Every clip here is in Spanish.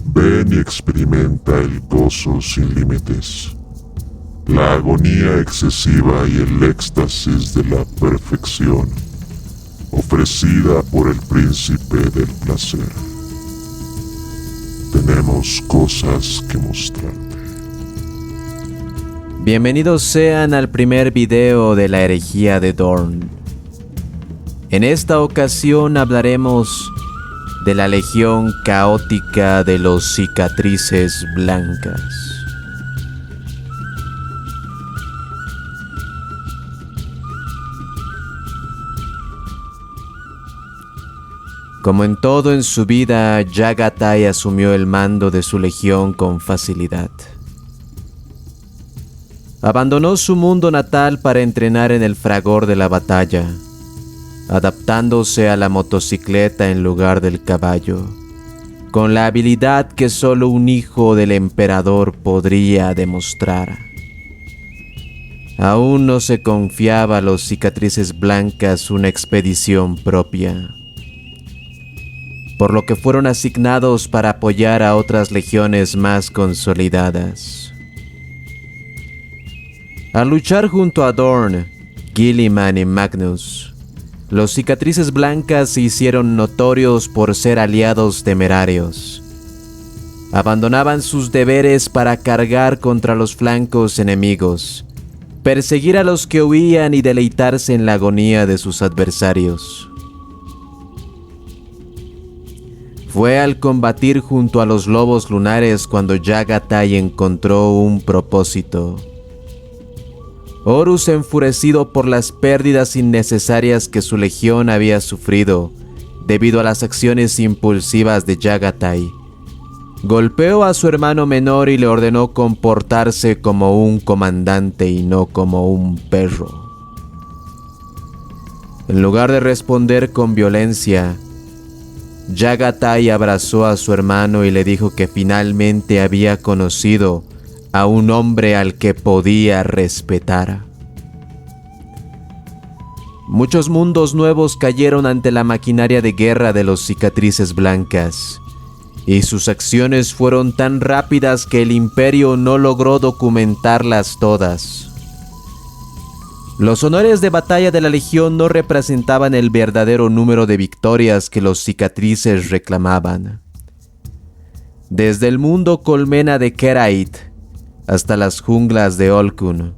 Ven y experimenta el gozo sin límites, la agonía excesiva y el éxtasis de la perfección, ofrecida por el príncipe del placer. Tenemos cosas que mostrarte. Bienvenidos sean al primer video de la herejía de Dorn. En esta ocasión hablaremos de la legión caótica de los cicatrices blancas. Como en todo en su vida, Yagatai asumió el mando de su legión con facilidad. Abandonó su mundo natal para entrenar en el fragor de la batalla, adaptándose a la motocicleta en lugar del caballo, con la habilidad que solo un hijo del emperador podría demostrar. Aún no se confiaba a los cicatrices blancas una expedición propia, por lo que fueron asignados para apoyar a otras legiones más consolidadas. Al luchar junto a Dorn, Guilliman y Magnus, los cicatrices blancas se hicieron notorios por ser aliados temerarios. Abandonaban sus deberes para cargar contra los flancos enemigos, perseguir a los que huían y deleitarse en la agonía de sus adversarios. Fue al combatir junto a los lobos lunares cuando Yagatai encontró un propósito. Horus, enfurecido por las pérdidas innecesarias que su legión había sufrido debido a las acciones impulsivas de Yagatai, golpeó a su hermano menor y le ordenó comportarse como un comandante y no como un perro. En lugar de responder con violencia, Yagatai abrazó a su hermano y le dijo que finalmente había conocido a un hombre al que podía respetar. Muchos mundos nuevos cayeron ante la maquinaria de guerra de los cicatrices blancas, y sus acciones fueron tan rápidas que el imperio no logró documentarlas todas. Los honores de batalla de la legión no representaban el verdadero número de victorias que los cicatrices reclamaban. Desde el mundo colmena de Kerait hasta las junglas de Olkun,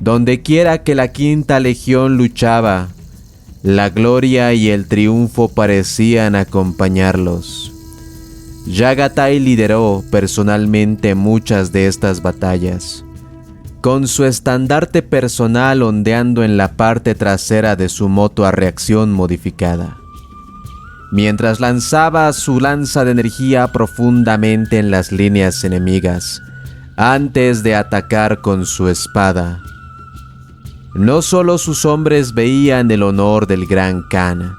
donde quiera que la quinta legión luchaba, la gloria y el triunfo parecían acompañarlos. Yagatai lideró personalmente muchas de estas batallas, con su estandarte personal ondeando en la parte trasera de su moto a reacción modificada, mientras lanzaba su lanza de energía profundamente en las líneas enemigas, antes de atacar con su espada. No solo sus hombres veían el honor del Gran Khan,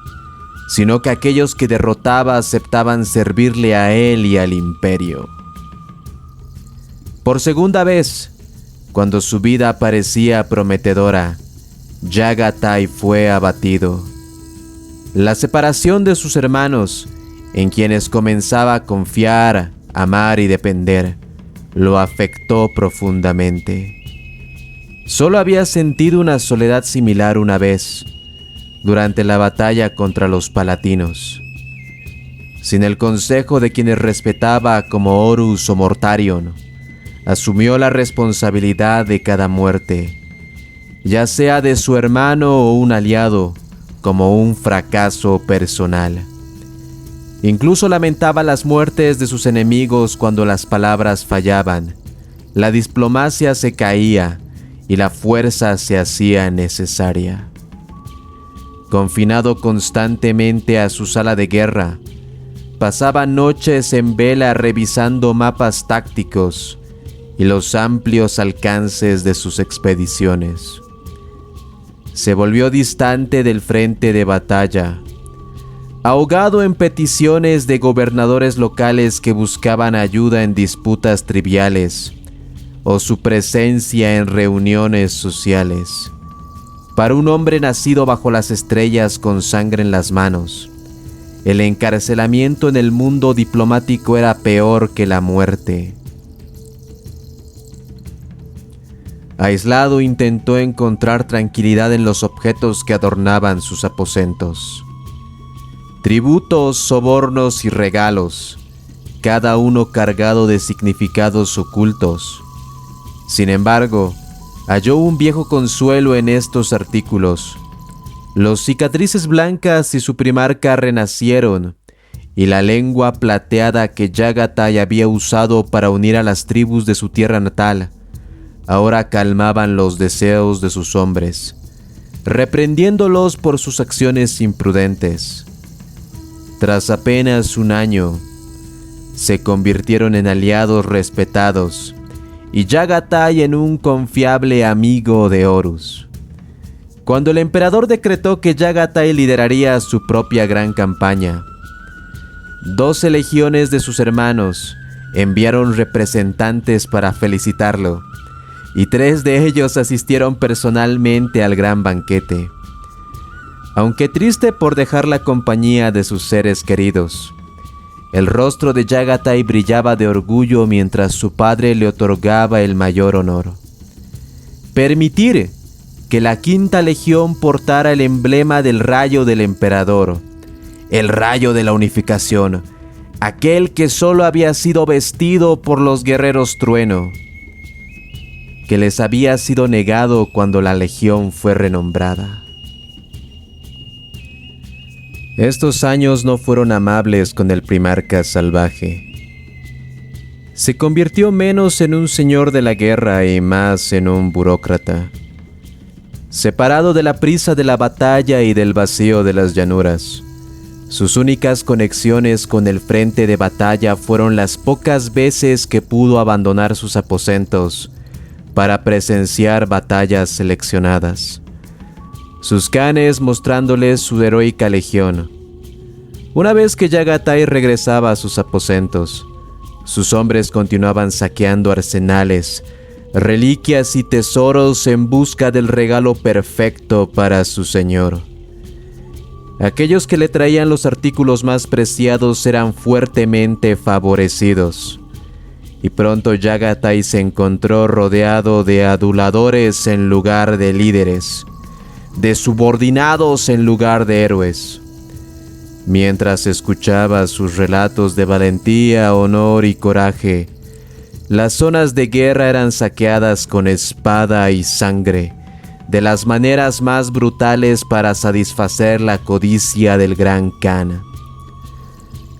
sino que aquellos que derrotaba aceptaban servirle a él y al imperio. Por segunda vez, cuando su vida parecía prometedora, Yagatai fue abatido. La separación de sus hermanos, en quienes comenzaba a confiar, amar y depender, lo afectó profundamente. Solo había sentido una soledad similar una vez, durante la batalla contra los palatinos. Sin el consejo de quienes respetaba como Horus o Mortarion, asumió la responsabilidad de cada muerte, ya sea de su hermano o un aliado, como un fracaso personal. Incluso lamentaba las muertes de sus enemigos cuando las palabras fallaban, la diplomacia se caía y la fuerza se hacía necesaria. Confinado constantemente a su sala de guerra, pasaba noches en vela revisando mapas tácticos y los amplios alcances de sus expediciones. Se volvió distante del frente de batalla, ahogado en peticiones de gobernadores locales que buscaban ayuda en disputas triviales o su presencia en reuniones sociales. Para un hombre nacido bajo las estrellas con sangre en las manos, El encarcelamiento en el mundo diplomático era peor que la muerte. Aislado, intentó encontrar tranquilidad en los objetos que adornaban sus aposentos. Tributos, sobornos y regalos, cada uno cargado de significados ocultos. Sin embargo, halló un viejo consuelo en estos artículos. Los cicatrices blancas y su primarca renacieron, y la lengua plateada que Yagatai había usado para unir a las tribus de su tierra natal, ahora calmaban los deseos de sus hombres, reprendiéndolos por sus acciones imprudentes. Tras apenas un año, se convirtieron en aliados respetados, y Yagatai en un confiable amigo de Horus. Cuando el emperador decretó que Yagatai lideraría su propia gran campaña, 12 legiones de sus hermanos enviaron representantes para felicitarlo, y 3 de ellos asistieron personalmente al gran banquete. Aunque triste por dejar la compañía de sus seres queridos, el rostro de Yagatai brillaba de orgullo mientras su padre le otorgaba el mayor honor: permitir que la quinta legión portara el emblema del rayo del emperador, el rayo de la unificación, aquel que solo había sido vestido por los guerreros trueno, que les había sido negado cuando la legión fue renombrada. Estos años no fueron amables con el primarca salvaje. Se convirtió menos en un señor de la guerra y más en un burócrata, separado de la prisa de la batalla y del vacío de las llanuras. Sus únicas conexiones con el frente de batalla fueron las pocas veces que pudo abandonar sus aposentos para presenciar batallas seleccionadas, sus canes mostrándoles su heroica legión. Una vez que Yagatai regresaba a sus aposentos, sus hombres continuaban saqueando arsenales, reliquias y tesoros en busca del regalo perfecto para su señor. Aquellos que le traían los artículos más preciados eran fuertemente favorecidos, y pronto Yagatai se encontró rodeado de aduladores en lugar de líderes, de subordinados en lugar de héroes. Mientras escuchaba sus relatos de valentía, honor y coraje, las zonas de guerra eran saqueadas con espada y sangre, de las maneras más brutales para satisfacer la codicia del Gran Khan.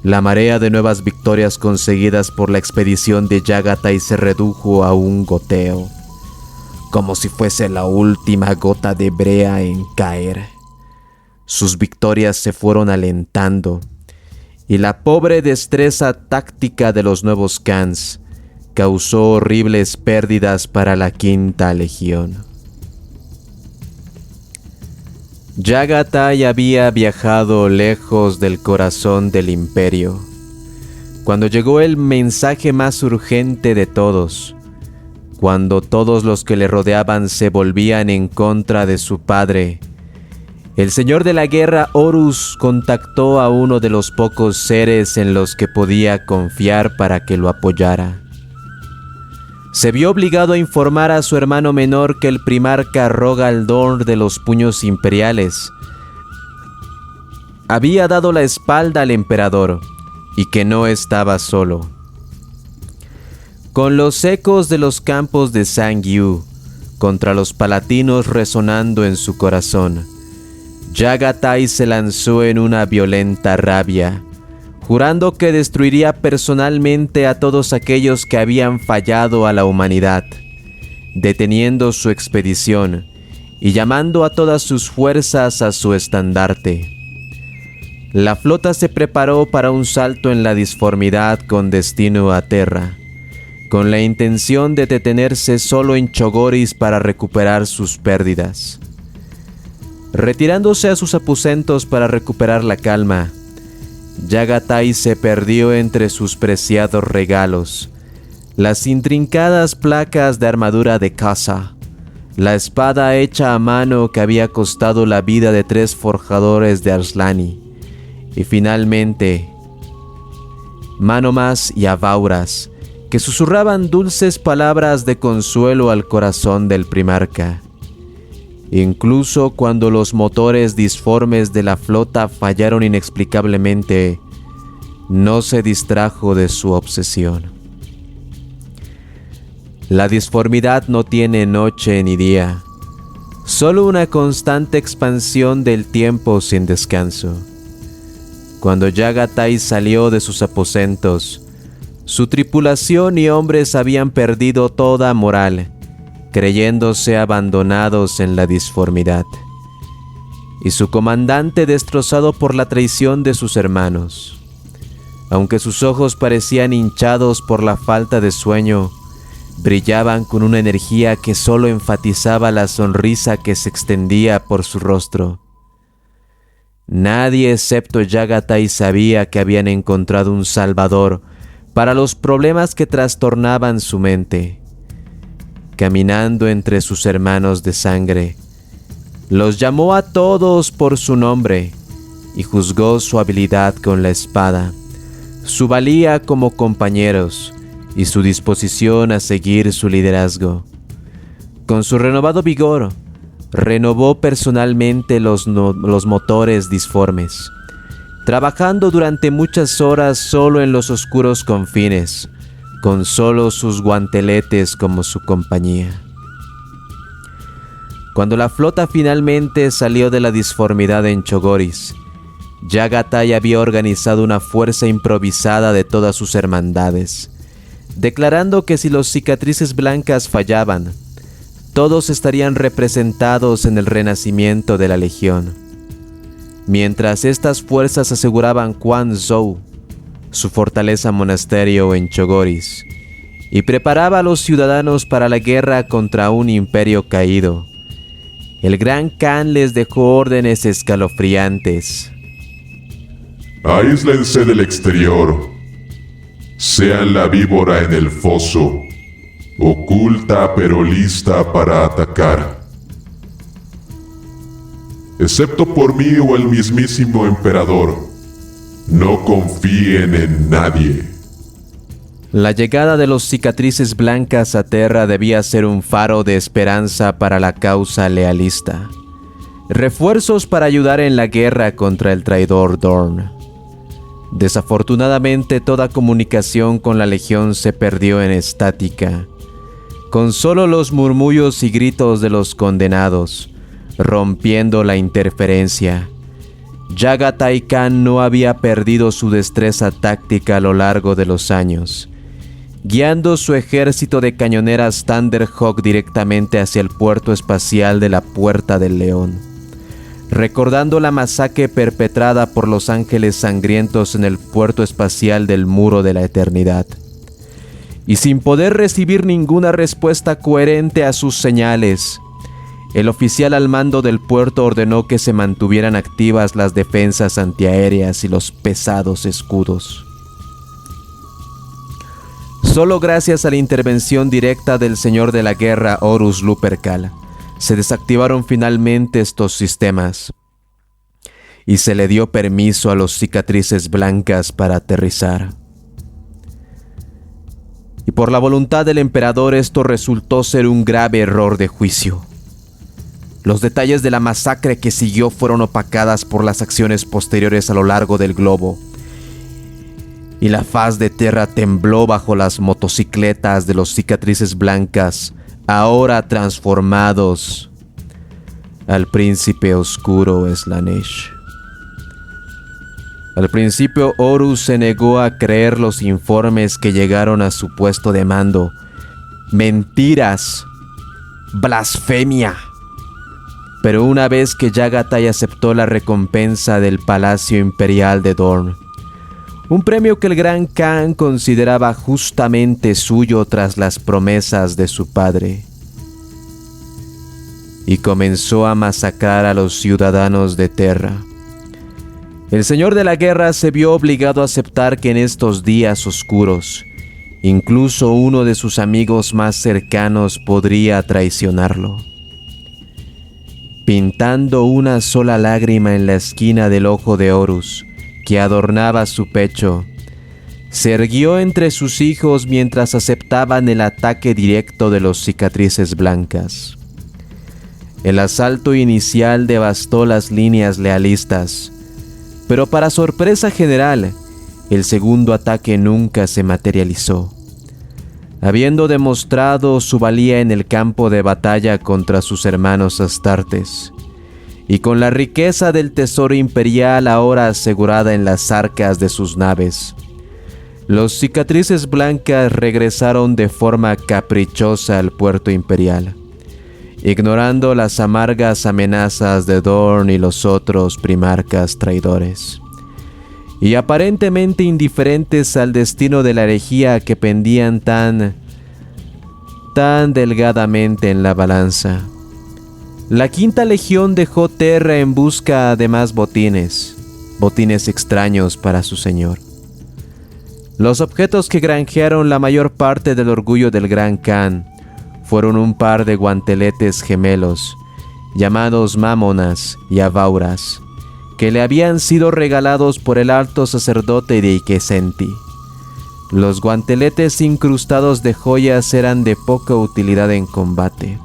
La marea de nuevas victorias conseguidas por la expedición de Yagatai se redujo a un goteo, como si fuese la última gota de brea en caer. Sus victorias se fueron alentando, y la pobre destreza táctica de los nuevos Khans causó horribles pérdidas para la quinta legión. Yagatai había viajado lejos del corazón del imperio, cuando llegó el mensaje más urgente de todos, cuando todos los que le rodeaban se volvían en contra de su padre. El señor de la guerra Horus contactó a uno de los pocos seres en los que podía confiar para que lo apoyara. Se vio obligado a informar a su hermano menor que el primarca Rogaldorn de los Puños Imperiales había dado la espalda al emperador y que no estaba solo. Con los ecos de los campos de Sangyu contra los palatinos resonando en su corazón, Yagatai se lanzó en una violenta rabia, jurando que destruiría personalmente a todos aquellos que habían fallado a la humanidad, deteniendo su expedición y llamando a todas sus fuerzas a su estandarte. La flota se preparó para un salto en la disformidad con destino a Terra, con la intención de detenerse solo en Chogoris para recuperar sus pérdidas. Retirándose a sus aposentos para recuperar la calma, Yagatai se perdió entre sus preciados regalos, las intrincadas placas de armadura de caza, la espada hecha a mano que había costado la vida de 3 forjadores de Arslani, y finalmente Manomas y Abauras, que susurraban dulces palabras de consuelo al corazón del primarca. Incluso cuando los motores disformes de la flota fallaron inexplicablemente, no se distrajo de su obsesión. La disformidad no tiene noche ni día, solo una constante expansión del tiempo sin descanso. Cuando Yagatai salió de sus aposentos, su tripulación y hombres habían perdido toda moral, creyéndose abandonados en la disformidad, y su comandante destrozado por la traición de sus hermanos. Aunque sus ojos parecían hinchados por la falta de sueño, brillaban con una energía que solo enfatizaba la sonrisa que se extendía por su rostro. Nadie excepto Yagatai sabía que habían encontrado un salvador para los problemas que trastornaban su mente. Caminando entre sus hermanos de sangre, los llamó a todos por su nombre y juzgó su habilidad con la espada, su valía como compañeros y su disposición a seguir su liderazgo. Con su renovado vigor, renovó personalmente los motores disformes, trabajando durante muchas horas solo en los oscuros confines, con solo sus guanteletes como su compañía. Cuando la flota finalmente salió de la disformidad en Chogoris, Yagatai había organizado una fuerza improvisada de todas sus hermandades, declarando que si los cicatrices blancas fallaban, todos estarían representados en el renacimiento de la Legión. Mientras estas fuerzas aseguraban Quan Zhou, su fortaleza monasterio en Chogoris, y preparaba a los ciudadanos para la guerra contra un imperio caído, el Gran Khan les dejó órdenes escalofriantes. Aíslense del exterior. Sean la víbora en el foso, oculta pero lista para atacar. Excepto por mí o el mismísimo emperador, no confíen en nadie. La llegada de los cicatrices blancas a Terra debía ser un faro de esperanza para la causa lealista. Refuerzos para ayudar en la guerra contra el traidor Dorn. Desafortunadamente, toda comunicación con la Legión se perdió en estática, con solo los murmullos y gritos de los condenados, rompiendo la interferencia. Yagatai Khan no había perdido su destreza táctica a lo largo de los años, guiando su ejército de cañoneras Thunderhawk directamente hacia el puerto espacial de la Puerta del León, recordando la masacre perpetrada por los ángeles sangrientos en el puerto espacial del Muro de la Eternidad. Y sin poder recibir ninguna respuesta coherente a sus señales, el oficial al mando del puerto ordenó que se mantuvieran activas las defensas antiaéreas y los pesados escudos. Solo gracias a la intervención directa del señor de la guerra Horus Lupercal, se desactivaron finalmente estos sistemas y se le dio permiso a los cicatrices blancas para aterrizar. Y por la voluntad del emperador esto resultó ser un grave error de juicio. Los detalles de la masacre que siguió fueron opacadas por las acciones posteriores a lo largo del globo, y la faz de Terra tembló bajo las motocicletas de los cicatrices blancas, ahora transformados al príncipe oscuro Slaanesh. Al principio Horus se negó a creer los informes que llegaron a su puesto de mando. Mentiras, blasfemia. Pero una vez que Yagatai aceptó la recompensa del Palacio Imperial de Dorn, un premio que el Gran Khan consideraba justamente suyo tras las promesas de su padre, y comenzó a masacrar a los ciudadanos de Terra, el señor de la guerra se vio obligado a aceptar que en estos días oscuros, incluso uno de sus amigos más cercanos podría traicionarlo. Pintando una sola lágrima en la esquina del ojo de Horus, que adornaba su pecho, se erguió entre sus hijos mientras aceptaban el ataque directo de los cicatrices blancas. El asalto inicial devastó las líneas lealistas, pero para sorpresa general, el segundo ataque nunca se materializó. Habiendo demostrado su valía en el campo de batalla contra sus hermanos astartes, y con la riqueza del tesoro imperial ahora asegurada en las arcas de sus naves, los cicatrices blancas regresaron de forma caprichosa al puerto imperial, ignorando las amargas amenazas de Dorn y los otros primarcas traidores, y aparentemente indiferentes al destino de la herejía que pendían tan delgadamente en la balanza. La quinta legión dejó Terra en busca de más botines extraños para su señor. Los objetos que granjearon la mayor parte del orgullo del Gran Khan fueron un par de guanteletes gemelos, llamados Mámonas y Avauras, que le habían sido regalados por el alto sacerdote de Ikesenti. Los guanteletes incrustados de joyas eran de poca utilidad en combate,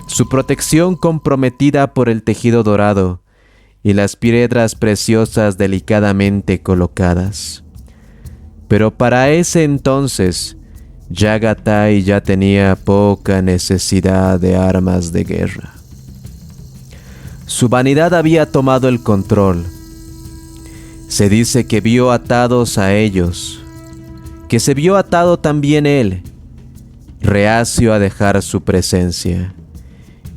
su protección comprometida por el tejido dorado y las piedras preciosas delicadamente colocadas. Pero para ese entonces, Yagatai ya tenía poca necesidad de armas de guerra. Su vanidad había tomado el control. Se dice que vio atados a ellos, que se vio atado también él, reacio a dejar su presencia,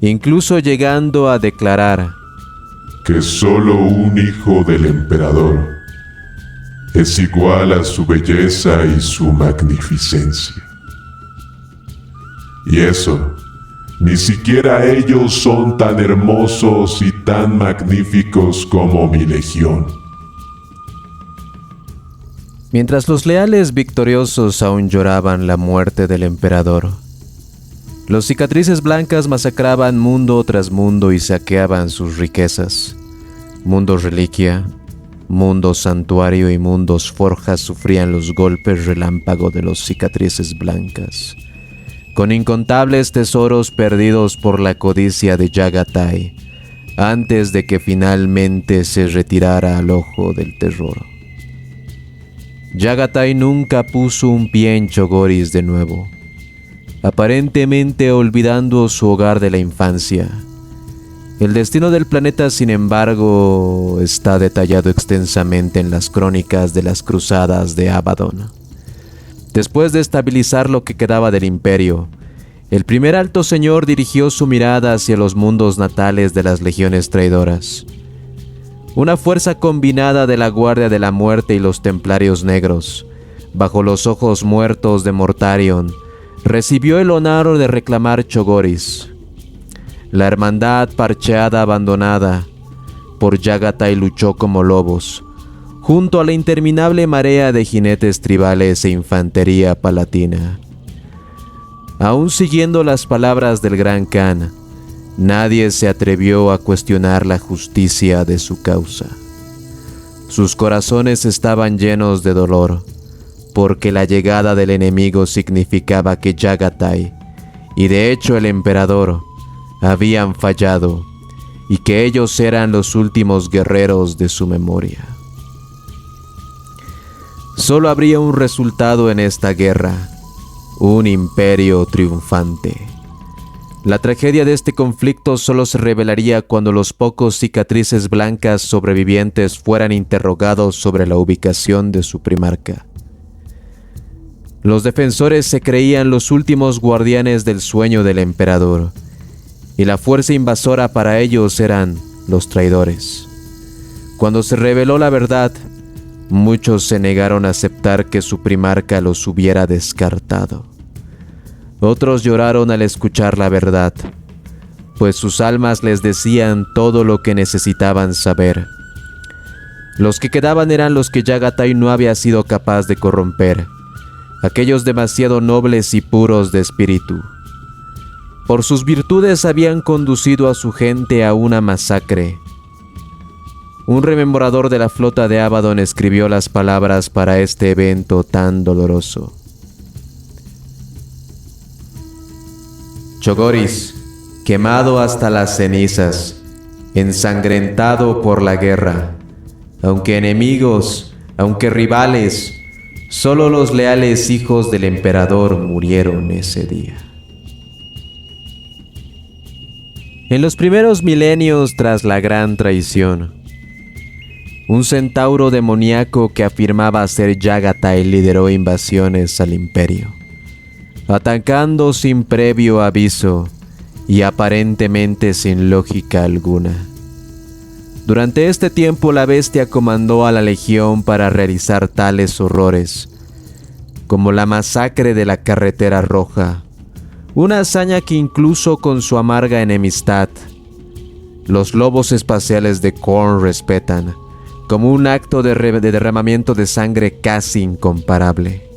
incluso llegando a declarar que solo un hijo del emperador es igual a su belleza y su magnificencia. Y eso, ni siquiera ellos son tan hermosos y tan magníficos como mi legión. Mientras los leales victoriosos aún lloraban la muerte del emperador, los cicatrices blancas masacraban mundo tras mundo y saqueaban sus riquezas. Mundos reliquia, mundos santuario y mundos forjas sufrían los golpes relámpago de los cicatrices blancas, con incontables tesoros perdidos por la codicia de Yagatai, antes de que finalmente se retirara al ojo del terror. Yagatai nunca puso un pie en Chogoris de nuevo, aparentemente olvidando su hogar de la infancia. El destino del planeta, sin embargo, está detallado extensamente en las crónicas de las cruzadas de Abaddon. Después de estabilizar lo que quedaba del imperio, el primer alto señor dirigió su mirada hacia los mundos natales de las legiones traidoras. Una fuerza combinada de la Guardia de la Muerte y los Templarios Negros, bajo los ojos muertos de Mortarion, recibió el honor de reclamar Chogoris. La hermandad parcheada abandonada por Yagatai luchó como lobos, junto a la interminable marea de jinetes tribales e infantería palatina. Aún siguiendo las palabras del Gran Khan, nadie se atrevió a cuestionar la justicia de su causa. Sus corazones estaban llenos de dolor, porque la llegada del enemigo significaba que Yagatai, y de hecho el emperador, habían fallado, y que ellos eran los últimos guerreros de su memoria. Solo habría un resultado en esta guerra: un imperio triunfante. La tragedia de este conflicto solo se revelaría cuando los pocos cicatrices blancas sobrevivientes fueran interrogados sobre la ubicación de su primarca. Los defensores se creían los últimos guardianes del sueño del emperador, y la fuerza invasora para ellos eran los traidores. Cuando se reveló la verdad, muchos se negaron a aceptar que su primarca los hubiera descartado. Otros lloraron al escuchar la verdad, pues sus almas les decían todo lo que necesitaban saber. Los que quedaban eran los que Yagatai no había sido capaz de corromper, aquellos demasiado nobles y puros de espíritu. Por sus virtudes habían conducido a su gente a una masacre, un rememorador de la flota de Abaddon escribió las palabras para este evento tan doloroso. Chogoris, quemado hasta las cenizas, ensangrentado por la guerra. Aunque enemigos, aunque rivales, solo los leales hijos del emperador murieron ese día. En los primeros milenios tras la gran traición, un centauro demoníaco que afirmaba ser Yagatai lideró invasiones al imperio, atacando sin previo aviso y aparentemente sin lógica alguna. Durante este tiempo la bestia comandó a la legión para realizar tales horrores, como la masacre de la Carretera Roja, una hazaña que incluso con su amarga enemistad, los lobos espaciales de Khorne respetan, como un acto de derramamiento de sangre casi incomparable.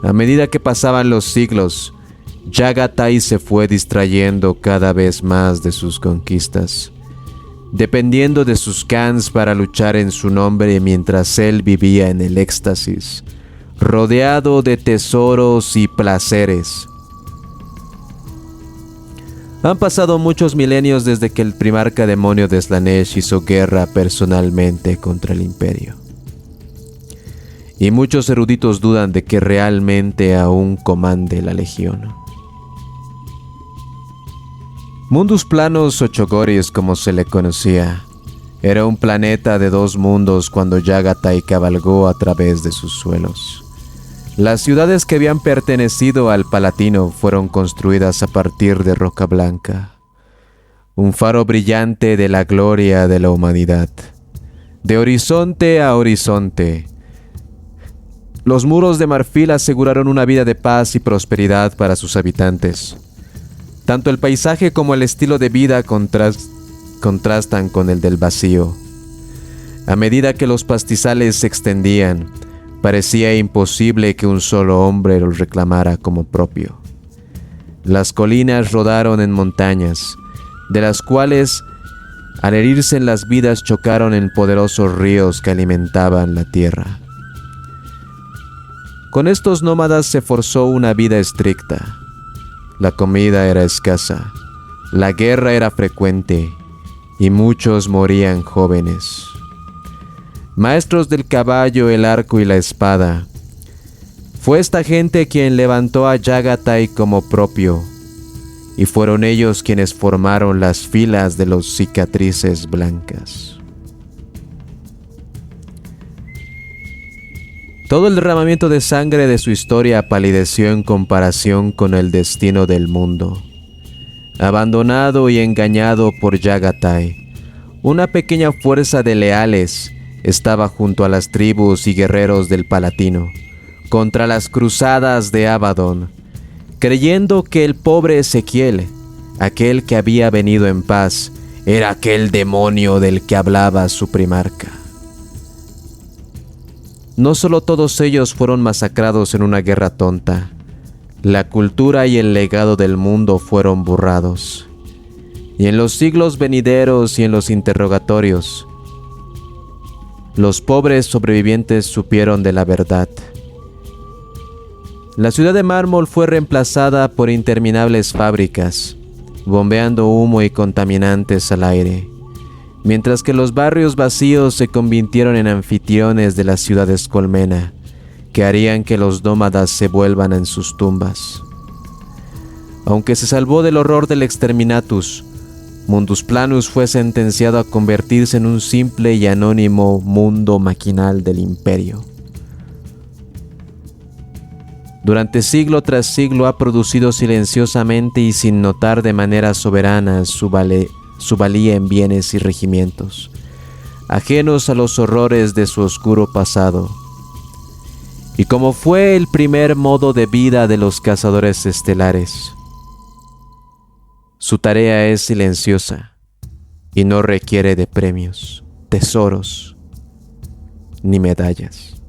A medida que pasaban los siglos, Yagatai se fue distrayendo cada vez más de sus conquistas, dependiendo de sus Khans para luchar en su nombre mientras él vivía en el éxtasis, rodeado de tesoros y placeres. Han pasado muchos milenios desde que el primarca demonio de Slaanesh hizo guerra personalmente contra el imperio. Y muchos eruditos dudan de que realmente aún comande la legión. Mundus Planus o Chogoris, como se le conocía, era un planeta de dos mundos cuando Yagatai cabalgó a través de sus suelos. Las ciudades que habían pertenecido al Palatino fueron construidas a partir de roca blanca, un faro brillante de la gloria de la humanidad. De horizonte a horizonte, los muros de marfil aseguraron una vida de paz y prosperidad para sus habitantes. Tanto el paisaje como el estilo de vida contrastan con el del vacío. A medida que los pastizales se extendían, parecía imposible que un solo hombre los reclamara como propio. Las colinas rodaron en montañas, de las cuales, al herirse en las vidas, chocaron en poderosos ríos que alimentaban la tierra. Con estos nómadas se forzó una vida estricta. La comida era escasa, la guerra era frecuente y muchos morían jóvenes. Maestros del caballo, el arco y la espada, fue esta gente quien levantó a Yagatai como propio, y fueron ellos quienes formaron las filas de los cicatrices blancas. Todo el derramamiento de sangre de su historia palideció en comparación con el destino del mundo. Abandonado y engañado por Yagatai, una pequeña fuerza de leales estaba junto a las tribus y guerreros del Palatino, contra las cruzadas de Abaddon, creyendo que el pobre Ezequiel, aquel que había venido en paz, era aquel demonio del que hablaba su primarca. No solo todos ellos fueron masacrados en una guerra tonta, la cultura y el legado del mundo fueron borrados. Y en los siglos venideros y en los interrogatorios, los pobres sobrevivientes supieron de la verdad. La ciudad de mármol fue reemplazada por interminables fábricas, bombeando humo y contaminantes al aire, mientras que los barrios vacíos se convirtieron en anfitriones de las ciudades colmena, que harían que los nómadas se vuelvan en sus tumbas. Aunque se salvó del horror del exterminatus, Mundus Planus fue sentenciado a convertirse en un simple y anónimo mundo maquinal del imperio. Durante siglo tras siglo ha producido silenciosamente y sin notar de manera soberana su valía en bienes y regimientos, ajenos a los horrores de su oscuro pasado. Y como fue el primer modo de vida de los cazadores estelares, su tarea es silenciosa y no requiere de premios, tesoros ni medallas.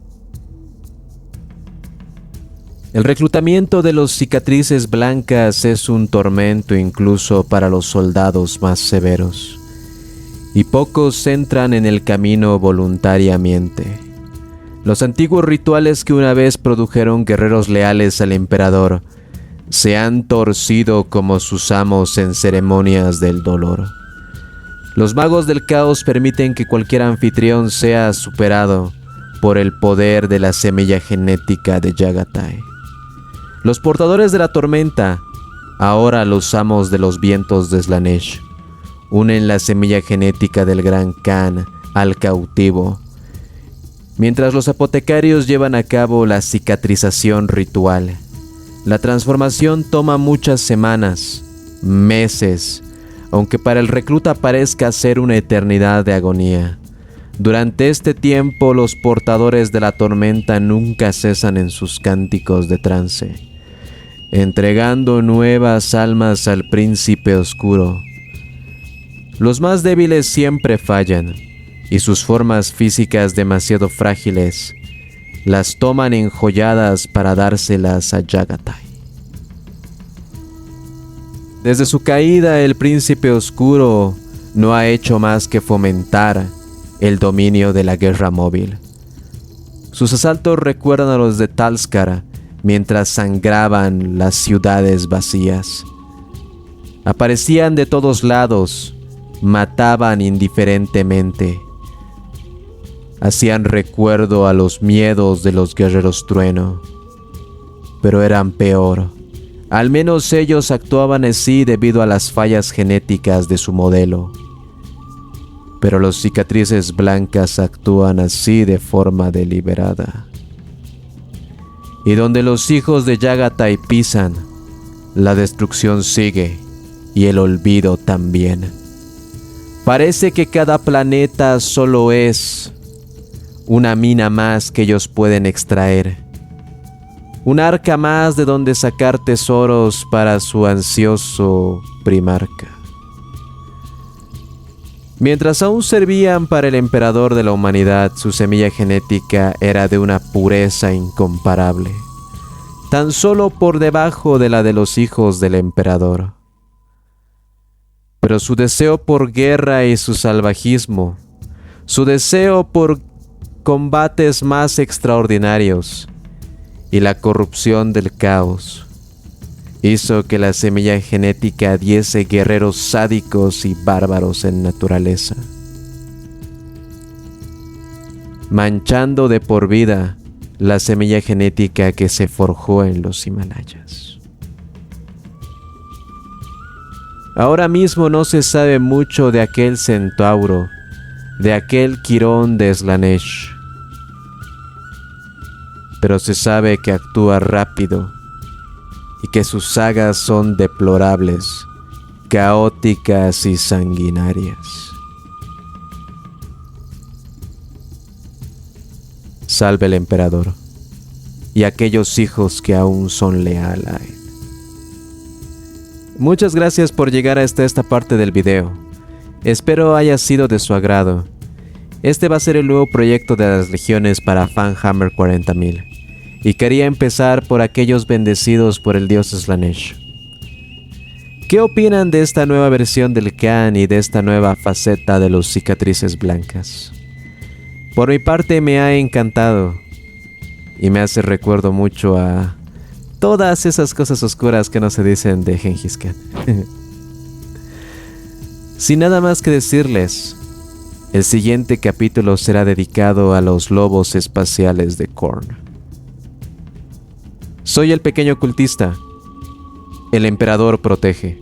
El reclutamiento de los cicatrices blancas es un tormento incluso para los soldados más severos, y pocos entran en el camino voluntariamente. Los antiguos rituales que una vez produjeron guerreros leales al emperador se han torcido como sus amos en ceremonias del dolor. Los magos del caos permiten que cualquier anfitrión sea superado por el poder de la semilla genética de Yagatai. Los portadores de la tormenta, ahora los amos de los vientos de Slaanesh, unen la semilla genética del Gran Khan al cautivo, mientras los apotecarios llevan a cabo la cicatrización ritual. La transformación toma muchas semanas, meses, aunque para el recluta parezca ser una eternidad de agonía. Durante este tiempo, los portadores de la tormenta nunca cesan en sus cánticos de trance, entregando nuevas almas al príncipe oscuro. Los más débiles siempre fallan, y sus formas físicas demasiado frágiles las toman enjolladas para dárselas a Yagatai. Desde su caída, el príncipe oscuro no ha hecho más que fomentar el dominio de la guerra móvil. Sus asaltos recuerdan a los de Talskar mientras sangraban las ciudades vacías. Aparecían de todos lados, mataban indiferentemente. Hacían recuerdo a los miedos de los guerreros trueno, pero eran peor. Al menos ellos actuaban así debido a las fallas genéticas de su modelo. Pero los cicatrices blancas actúan así de forma deliberada. Y donde los hijos de Yagatai pisan, la destrucción sigue y el olvido también. Parece que cada planeta solo es una mina más que ellos pueden extraer, un arca más de donde sacar tesoros para su ansioso primarca. Mientras aún servían para el emperador de la humanidad, su semilla genética era de una pureza incomparable, tan solo por debajo de la de los hijos del emperador. Pero su deseo por guerra y su salvajismo, su deseo por combates más extraordinarios y la corrupción del caos hizo que la semilla genética diese guerreros sádicos y bárbaros en naturaleza, manchando de por vida la semilla genética que se forjó en los Himalayas. Ahora mismo no se sabe mucho de aquel centauro, de aquel Quirón de Slaanesh, pero se sabe que actúa rápido y que sus sagas son deplorables, caóticas y sanguinarias. Salve el emperador y aquellos hijos que aún son leales a él. Muchas gracias por llegar hasta esta parte del video. Espero haya sido de su agrado. Este va a ser el nuevo proyecto de las legiones para Fanhammer 40.000. Y quería empezar por aquellos bendecidos por el dios Slaanesh. ¿Qué opinan de esta nueva versión del Khan y de esta nueva faceta de los cicatrices blancas? Por mi parte me ha encantado y me hace recuerdo mucho a todas esas cosas oscuras que no se dicen de Gengis Khan. Sin nada más que decirles, el siguiente capítulo será dedicado a los lobos espaciales de Khorne. Soy el pequeño cultista. El emperador protege.